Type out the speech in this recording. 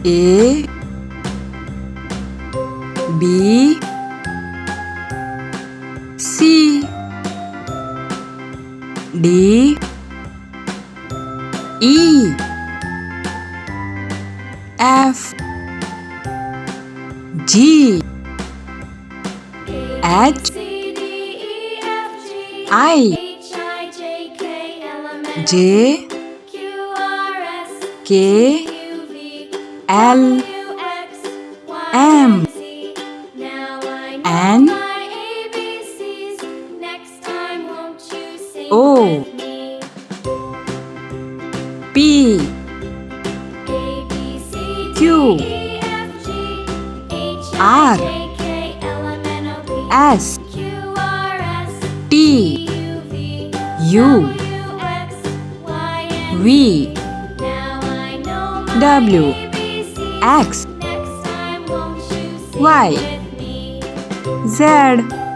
A B C D E F G H I J K L M N O P Q R S T U V W X Y Z